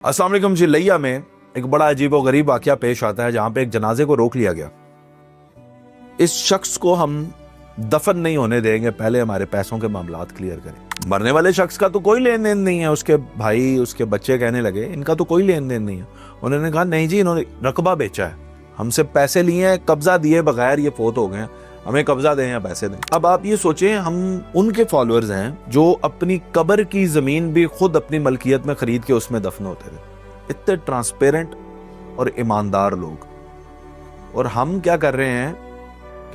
अस्सलाम वालेकुम जी। लिया में एक बड़ा अजीब और गरीब वाकया पेश आता है जहां पे एक जनाजे को रोक लिया गया। इस शख्स को हम दफन नहीं होने देंगे, पहले हमारे पैसों के मामलात क्लियर करें। मरने वाले शख्स का तो कोई लेन देन नहीं है। उसके भाई उसके बच्चे कहने लगे इनका तो कोई लेन देन नहीं है। उन्होंने कहा नहीं जी, इन्होंने रकबा बेचा है, हमसे पैसे लिए हैं, कब्जा दिए बगैर ये फोत हो गए, हमें कब्जा दें या पैसे दें। अब आप ये सोचें, हम उनके फॉलोअर्स हैं जो अपनी कब्र की जमीन भी खुद अपनी मलकियत में खरीद के उसमें दफन होते थे। इतने ट्रांसपेरेंट और ईमानदार लोग, और हम क्या कर रहे हैं,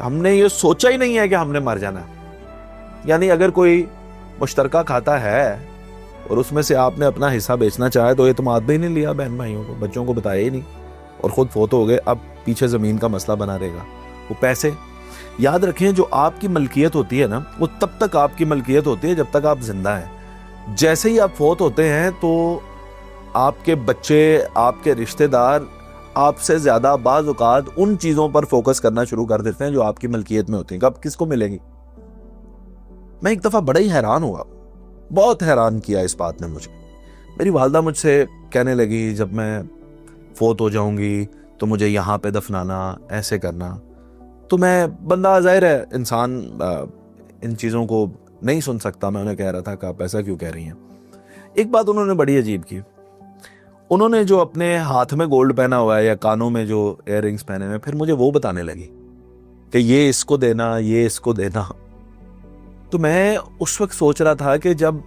हमने ये सोचा ही नहीं है कि हमने मर जाना है। यानी अगर कोई मुश्तरका खाता है और उसमें से आपने अपना हिस्सा बेचना चाहे तो एतमाद भी नहीं लिया बहन भाइयों को, बच्चों को बताया ही नहीं, और खुद फोत हो गए। अब पीछे जमीन का मसला बना रहेगा। वो पैसे याद रखें, जो आपकी मलकियत होती है ना, वो तब तक आपकी मलकियत होती है जब तक आप जिंदा हैं। जैसे ही आप फोत होते हैं तो आपके बच्चे, आपके रिश्तेदार आपसे ज्यादा बाज़ औक़ात उन चीजों पर फोकस करना शुरू कर देते हैं जो आपकी मलकियत में होती हैं। कब किसको मिलेंगी? मैं एक दफा बड़ा ही हैरान हुआ, बहुत हैरान किया इस बात ने मुझे। मेरी वालदा मुझसे कहने लगी जब मैं फोत हो जाऊंगी तो मुझे यहाँ पे दफनाना, ऐसे करना। तो मैं, बंदा ज़ाहिर है इंसान इन चीज़ों को नहीं सुन सकता। मैं उन्हें कह रहा था कि आप ऐसा क्यों कह रही हैं। एक बात उन्होंने बड़ी अजीब की, उन्होंने जो अपने हाथ में गोल्ड पहना हुआ है या कानों में जो इयररिंग्स पहने हुए, फिर मुझे वो बताने लगी कि ये इसको देना, ये इसको देना। तो मैं उस वक्त सोच रहा था कि जब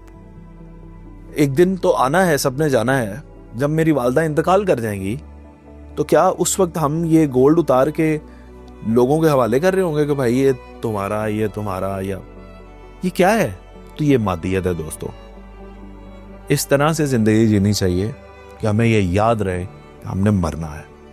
एक दिन तो आना है, सबने जाना है, जब मेरी वालदा इंतकाल कर जाएंगी तो क्या उस वक्त हम ये गोल्ड उतार के लोगों के हवाले कर रहे होंगे कि भाई ये तुम्हारा, या ये क्या है? तो ये मादियत है दोस्तों। इस तरह से जिंदगी जीनी चाहिए कि हमें ये याद रहे कि हमने मरना है।